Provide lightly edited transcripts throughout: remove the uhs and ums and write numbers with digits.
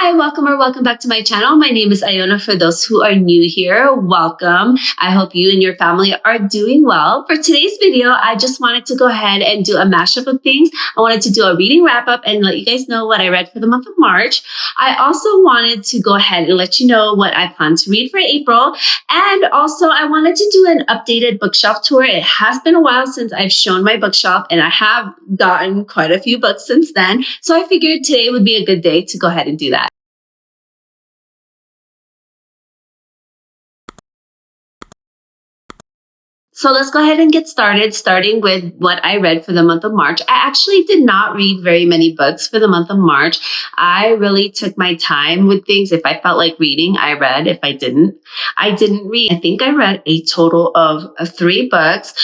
Hi, welcome back to my channel. My name is Iona. For those who are new here, welcome. I hope you and your family are doing well. For today's video, I just wanted to go ahead and do a mashup of things. I wanted to do a reading wrap up and let you guys know what I read for the month of March. I also wanted to go ahead and let you know what I plan to read for April. And also I wanted to do an updated bookshelf tour. It has been a while since I've shown my bookshelf and I have gotten quite a few books since then. So I figured today would be a good day to go ahead and do that. So let's go ahead and get started, starting with what I read for the month of March. I actually did not read very many books for the month of March. I really took my time with things. If I felt like reading, I read. If I didn't read. I think I read a total of 3 books.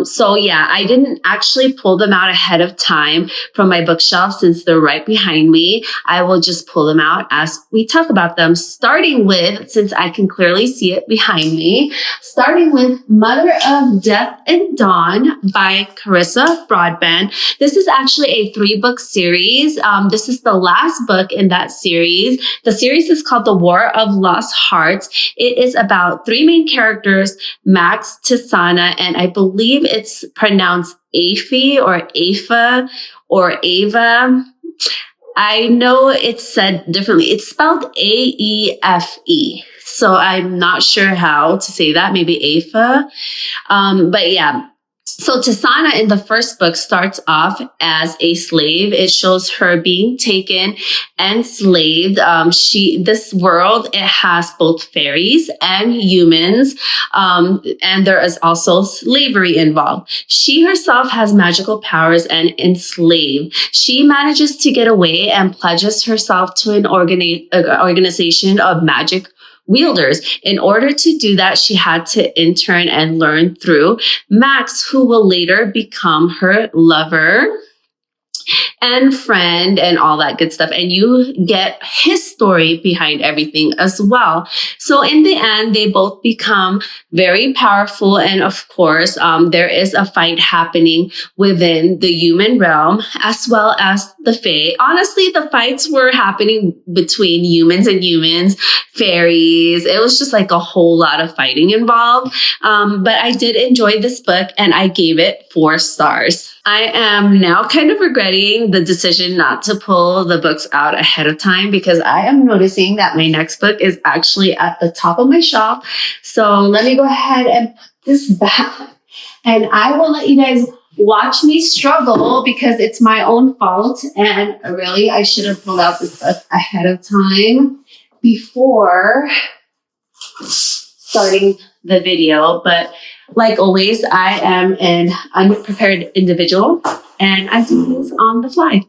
So yeah, I didn't actually pull them out ahead of time from my bookshelf since they're right behind me. I will just pull them out as we talk about them, starting with, since I can clearly see it behind me, starting with Mother of Death and Dawn by Carissa, Broadbent. This is actually a 3-book series. This is the last book in that series. The series is called The War of Lost Hearts. It is about 3 main characters, Max, Susanne, and I believe it's pronounced Afi or Afa or Ava. I know it's said differently. It's spelled A-E-F-E. So I'm not sure how to say that. Maybe Afa. But yeah. So Susanne in the first book starts off as a slave. It shows her being taken, enslaved. This world, it has both fairies and humans. And there is also slavery involved. She herself has magical powers and enslaved. She manages to get away and pledges herself to an organization of magic wielders. In order to do that, she had to intern and learn through Max, who will later become her lover and friend and all that good stuff. And you get his story behind everything as well. So in the end, they both become very powerful. And of course, there is a fight happening within the human realm as well as the Fae. Honestly, the fights were happening between humans and humans, fairies. It was just like a whole lot of fighting involved. But I did enjoy this book and I gave it 4 stars. I am now kind of regretting the decision not to pull the books out ahead of time because I am noticing that my next book is actually at the top of my shelf. So let me go ahead and put this back and I will let you guys watch me struggle because it's my own fault. And really, I should have pulled out this book ahead of time before starting the video. But like always, I am an unprepared individual and I do things on the fly.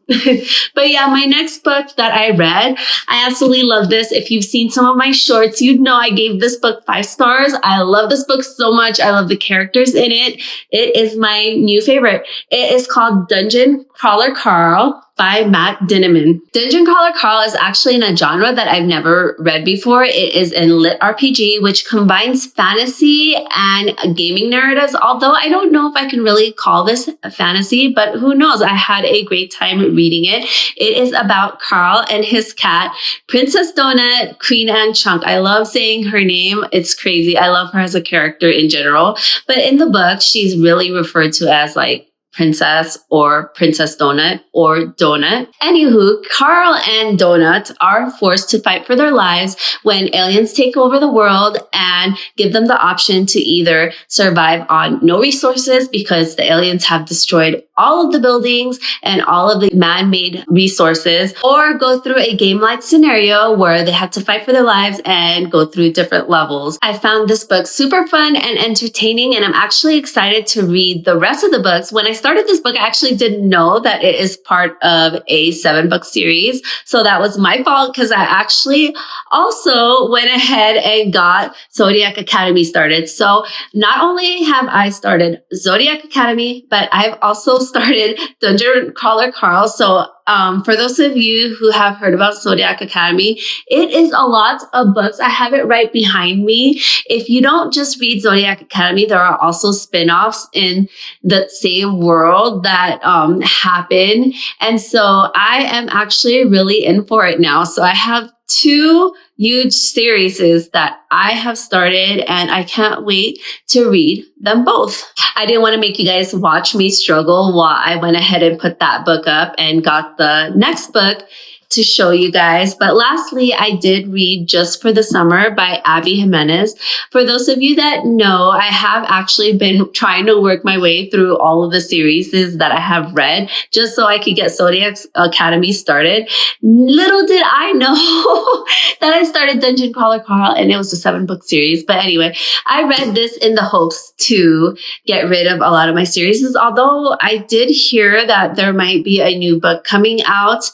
But yeah, my next book that I read, I absolutely love this. If you've seen some of my shorts, you'd know I gave this book 5 stars. I love this book so much. I love the characters in it. It is my new favorite. It is called Dungeon Crawler Carl by Dinniman. Dungeon Crawler Carl is actually in a genre that I've never read before. It is in LitRpg, which combines fantasy and gaming narratives. Although I don't know if I can really call this a fantasy, but who knows? I had a great time reading it. It is about Carl and his cat, Princess Donut, Queen Anne Chunk. I love saying her name. It's crazy. I love her as a character in general. But in the book, she's really referred to as like Princess or Princess Donut or Donut. Anywho, Carl and Donut are forced to fight for their lives when aliens take over the world and give them the option to either survive on no resources because the aliens have destroyed all of the buildings and all of the man-made resources, or go through a game-like scenario where they have to fight for their lives and go through different levels. I found this book super fun and entertaining, and I'm actually excited to read the rest of the books. When I started this book, I actually didn't know that it is part of a 7-book series. So that was my fault because I actually also went ahead and got Zodiac Academy started. So not only have I started Zodiac Academy, but I've also started Dungeon Crawler Carl. So for those of you who have heard about Zodiac Academy, it is a lot of books. I have it right behind me. If you don't just read Zodiac Academy, there are also spin-offs in the same world that happen. And so I am actually really in for it now. So I have 2 huge series that I have started, and I can't wait to read them both. I didn't want to make you guys watch me struggle while I went ahead and put that book up and got the next book to show you guys. But lastly, I did read Just for the Summer by Abby Jimenez. For those of you that know, I have actually been trying to work my way through all of the series that I have read just so I could get Zodiac Academy started. Little did I know that I started Dungeon Crawler Carl and it was a 7-book series. But anyway, I read this in the hopes to get rid of a lot of my series, although I did hear that there might be a new book coming out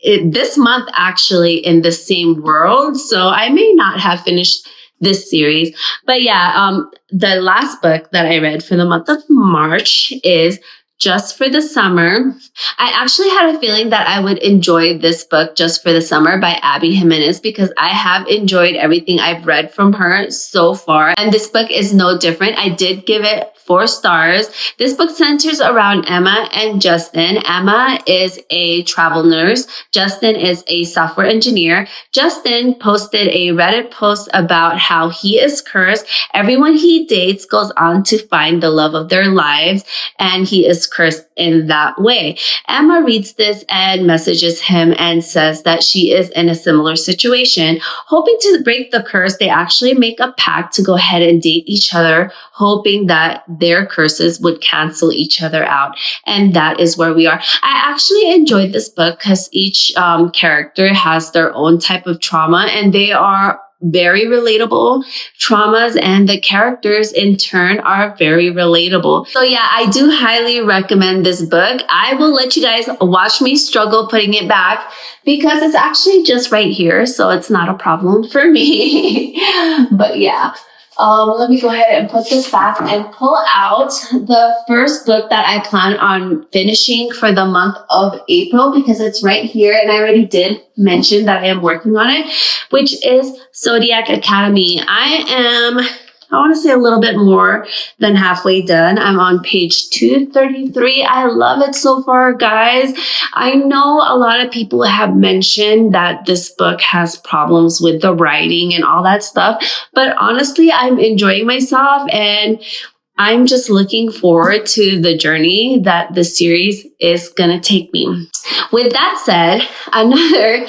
this month, actually, in the same world. So I may not have finished this series. But yeah, the last book that I read for the month of March is Just for the Summer. I actually had a feeling that I would enjoy this book, Just for the Summer by Abby Jimenez, because I have enjoyed everything I've read from her so far. And this book is no different. I did give it 4 stars. This book centers around Emma and Justin. Emma is a travel nurse. Justin is a software engineer. Justin posted a Reddit post about how he is cursed. Everyone he dates goes on to find the love of their lives, and he is cursed in that way. Emma reads this and messages him and says that she is in a similar situation. Hoping to break the curse, they actually make a pact to go ahead and date each other, hoping that their curses would cancel each other out. And that is where we are. I actually enjoyed this book because each character has their own type of trauma, and they are very relatable traumas, and the characters in turn are very relatable. So yeah, I do highly recommend this book. I will let you guys watch me struggle putting it back because it's actually just right here, so it's not a problem for me. But yeah. Let me go ahead and put this back and pull out the first book that I plan on finishing for the month of April, because it's right here. And I already did mention that I am working on it, which is Zodiac Academy. I want to say a little bit more than halfway done. I'm on page 233. I love it so far, guys. I know a lot of people have mentioned that this book has problems with the writing and all that stuff, but honestly, I'm enjoying myself and I'm just looking forward to the journey that the series is going to take me. With that said, another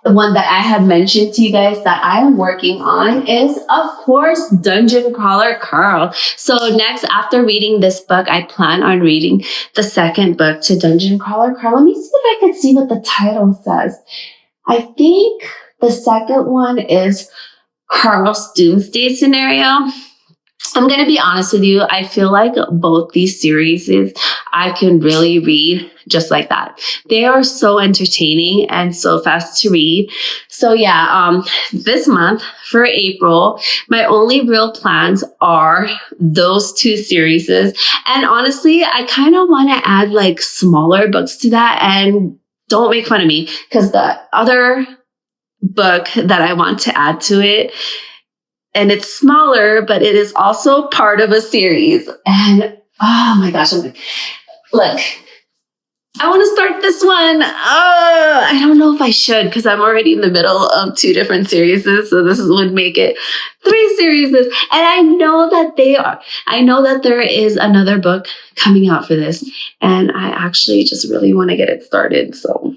one that I had mentioned to you guys that I am working on is, of course, Dungeon Crawler Carl. So next, after reading this book, I plan on reading the second book to Dungeon Crawler Carl. Let me see if I can see what the title says. I think the second one is Carl's Doomsday Scenario. I'm going to be honest with you. I feel like both these series I can really read just like that. They are so entertaining and so fast to read. So yeah, this month for April, my only real plans are those 2 series. And honestly, I kind of want to add like smaller books to that. And don't make fun of me, because the other book that I want to add to it, and it's smaller, but it is also part of a series. And oh my gosh, look, I want to start this one. I don't know if I should, because I'm already in the middle of 2 different series. So this would make it 3 series. And I know that there is another book coming out for this. And I actually just really want to get it started. So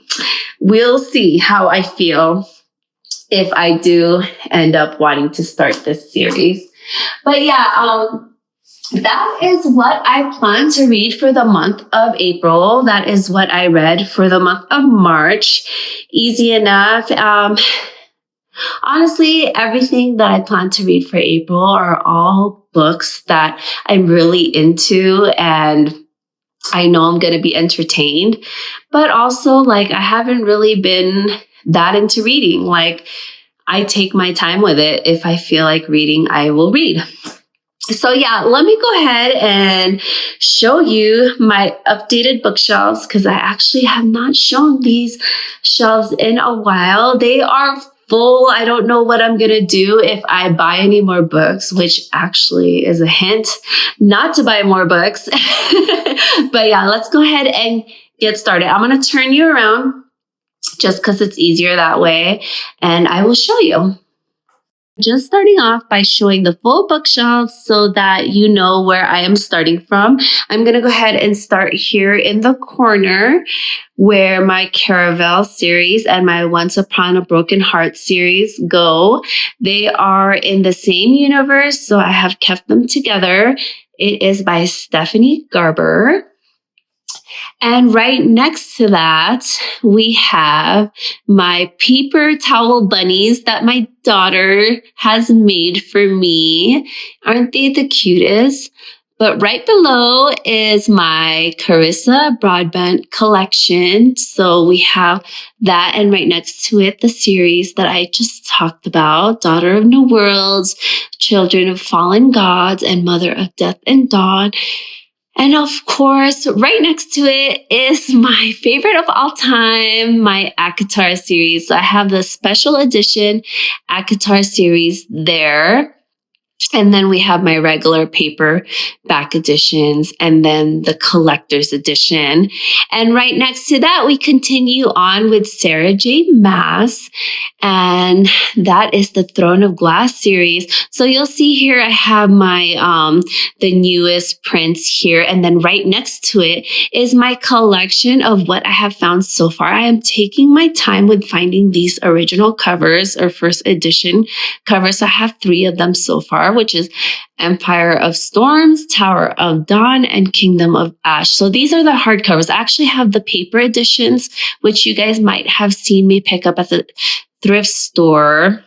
we'll see how I feel if I do end up wanting to start this series. But yeah, that is what I plan to read for the month of April. That is what I read for the month of March. Easy enough. Honestly, everything that I plan to read for April are all books that I'm really into, and I know I'm going to be entertained. But also, like, I haven't really been that into reading. Like, I take my time with it. If I feel like reading, I will read. So yeah, let me go ahead and show you my updated bookshelves because I actually have not shown these shelves in a while. They are full. I don't know what I'm going to do if I buy any more books, which actually is a hint not to buy more books. But yeah, let's go ahead and get started. I'm going to turn you around just because it's easier that way, and I will show you. Just starting off by showing the full bookshelves so that you know where I am starting from. I'm going to go ahead and start here in the corner where my Caravel series and my Once Upon a Broken Heart series go. They are in the same universe, so I have kept them together. It is by Stephanie Garber. And right next to that, we have my paper towel bunnies that my daughter has made for me. Aren't they the cutest? But right below is my Carissa Broadbent collection. So we have that, and right next to it, the series that I just talked about, Daughter of New Worlds, Children of Fallen Gods, and Mother of Death and Dawn. And of course, right next to it is my favorite of all time, my ACOTAR series. So I have the special edition ACOTAR series there. And then we have my regular paperback editions and then the collector's edition. And right next to that, we continue on with Sarah J. Maas. And that is the Throne of Glass series. So you'll see here, I have my, the newest prints here. And then right next to it is my collection of what I have found so far. I am taking my time with finding these original covers or first edition covers. I have 3 of them so far, which is Empire of Storms, Tower of Dawn, and Kingdom of Ash. So these are the hardcovers. I actually have the paper editions, which you guys might have seen me pick up at the thrift store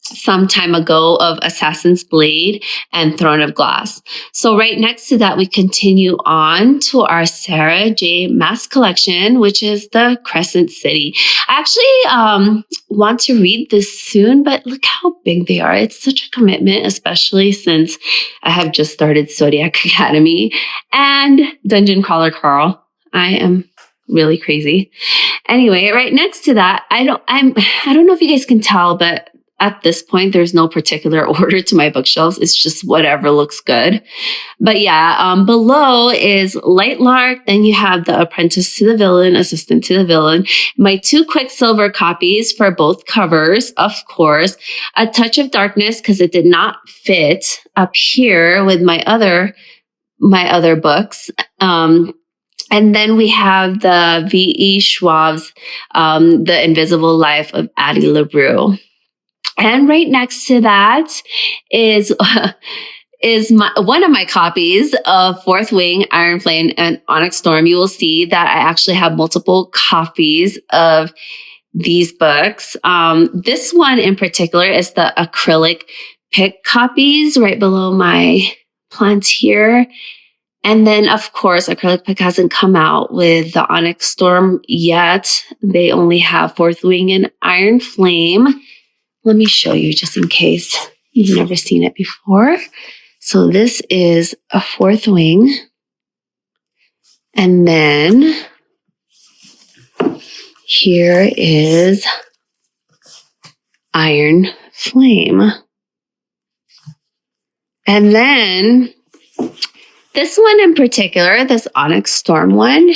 some time ago, of Assassin's Blade and Throne of Glass. So right next to that, we continue on to our Sarah J. Maas collection, which is the Crescent City. I actually want to read this soon, but look how big they are. It's such a commitment, especially since I have just started Zodiac Academy and Dungeon Crawler Carl. I am really crazy. Anyway, right next to that, I don't know if you guys can tell, but at this point, there's no particular order to my bookshelves. It's just whatever looks good. But yeah, below is Light Lark. Then you have The Apprentice to the Villain, Assistant to the Villain. My 2 Quicksilver copies for both covers, of course. A Touch of Darkness, because it did not fit up here with my other books. And then we have the V.E. Schwab's The Invisible Life of Addie LaRue. And right next to that is one of my copies of Fourth Wing, Iron Flame, and Onyx Storm. You will see that I actually have multiple copies of these books. This one in particular is the acrylic pick copies right below my plant here. And then, of course, Acrylic Pick hasn't come out with the Onyx Storm yet. They only have Fourth Wing and Iron Flame. Let me show you just in case you've never seen it before. So this is a Fourth Wing. And then here is Iron Flame. And then this one in particular, this Onyx Storm one,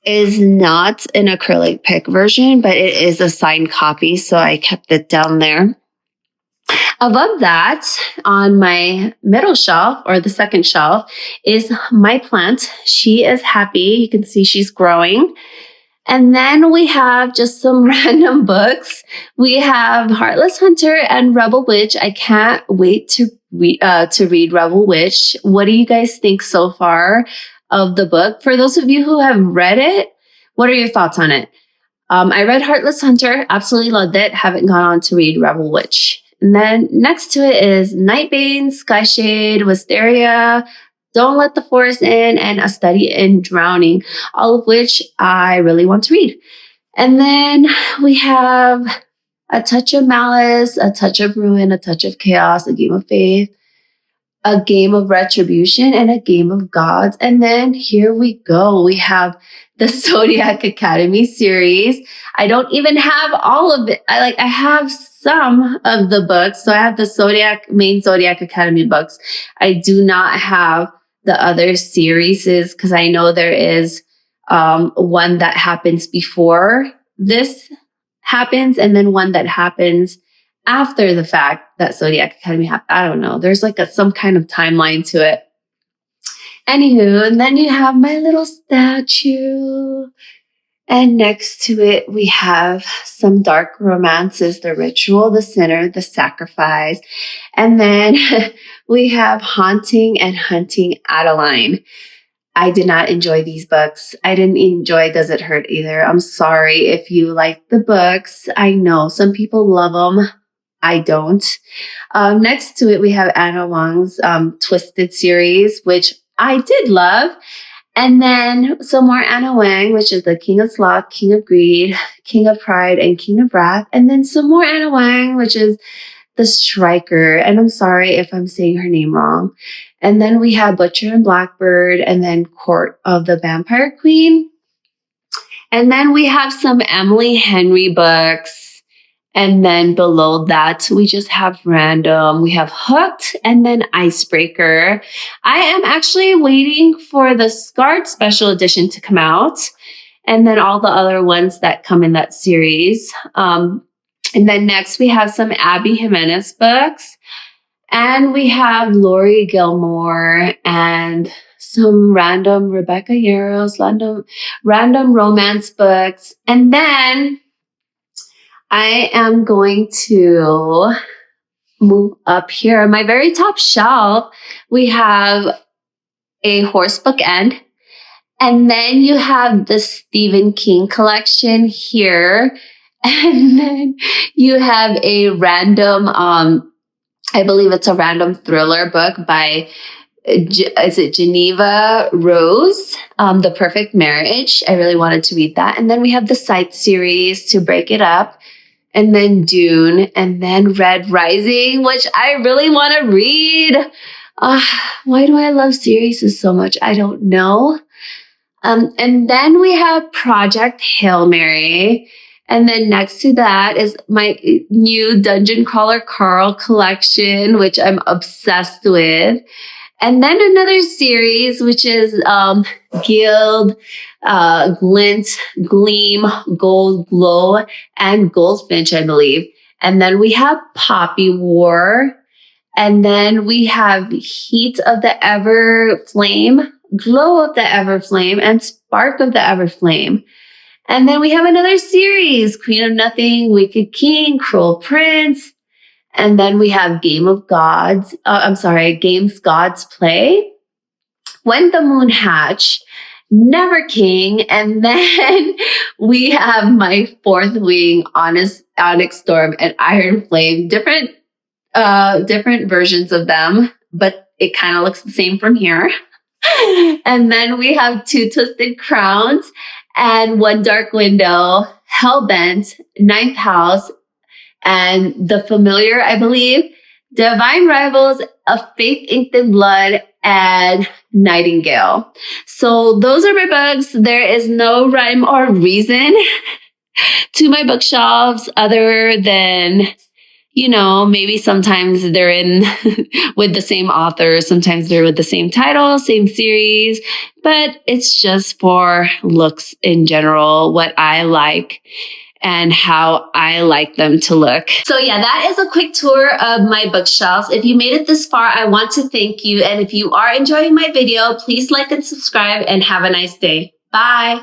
is not an acrylic pick version, but it is a signed copy, so I kept it down there. Above that, on my middle shelf, or the second shelf, is my plant. She is happy. You can see she's growing. And then we have just some random books. We have Heartless Hunter and Rebel Witch. I can't wait to read Rebel Witch. What do you guys think so far of the book? For those of you who have read it, what are your thoughts on it? I read Heartless Hunter, absolutely loved it. Haven't gone on to read Rebel Witch. And then next to it is Nightbane, Skyshade, Wisteria, Don't Let the Forest In, and A Study in Drowning, all of which I really want to read. And then we have A Touch of Malice, A Touch of Ruin, A Touch of Chaos, A Game of Faith, A Game of Retribution, and A Game of Gods. And then here we go. We have the Zodiac Academy series. I don't even have all of it. I have some of the books. So I have the main Zodiac Academy books. I do not have the other series because I know there is one that happens before this happens, and then one that happens after the fact that Zodiac Academy happened. I don't know. There's like some kind of timeline to it. Anywho, and then you have my little statue. And next to it, we have some dark romances, The Ritual, The Sinner, The Sacrifice. And then we have Haunting and Hunting Adeline. I did not enjoy these books. I didn't enjoy Does It Hurt either. I'm sorry if you like the books. I know some people love them. I don't. Next to it, we have Anna Huang's Twisted series, which I did love. And then some more Anna Huang, which is the King of Sloth, King of Greed, King of Pride, and King of Wrath. And then some more Anna Huang, which is the Striker. And I'm sorry if I'm saying her name wrong. And then we have Butcher and Blackbird, and then Court of the Vampire Queen. And then we have some Emily Henry books. And then below that, we just have random. We have Hooked and then Icebreaker. I am actually waiting for the Scarred Special Edition to come out. And then all the other ones that come in that series. And then next we have some Abby Jimenez books. And we have Lori Gilmore and some random Rebecca Yarros, random romance books. And then I am going to move up here. On my very top shelf, we have a horse book end. And then you have the Stephen King collection here. And then you have a random, I believe it's a random thriller book by, is it Geneva Rose, The Perfect Marriage. I really wanted to read that. And then we have the Sight series to break it up. And then Dune, and then Red Rising, which I really want to read. Why do I love series so much? I don't know. And then we have Project Hail Mary. And then next to that is my new Dungeon Crawler Carl collection, which I'm obsessed with. And then another series, which is Guild, Glint, Gleam, Gold Glow, and Goldfinch, I believe. And then we have Poppy War. And then we have Heat of the Everflame, Glow of the Everflame, and Spark of the Everflame. And then we have another series, Queen of Nothing, Wicked King, Cruel Prince. And then we have Games Gods Play, When the Moon Hatch, Never King, and then we have my Fourth Wing, Onyx Storm, and Iron Flame. Different versions of them, but it kind of looks the same from here. And then we have Two Twisted Crowns and One Dark Window, Hellbent, Ninth House, and The Familiar, I believe, Divine Rivals, A Faith Inked in Blood, and Nightingale. So those are my books. There is no rhyme or reason to my bookshelves other than, maybe sometimes they're in with the same author, sometimes they're with the same title, same series, but it's just for looks in general, what I like and how I like them to look. So yeah, that is a quick tour of my bookshelves. If you made it this far, I want to thank you. And if you are enjoying my video, please like and subscribe and have a nice day. Bye.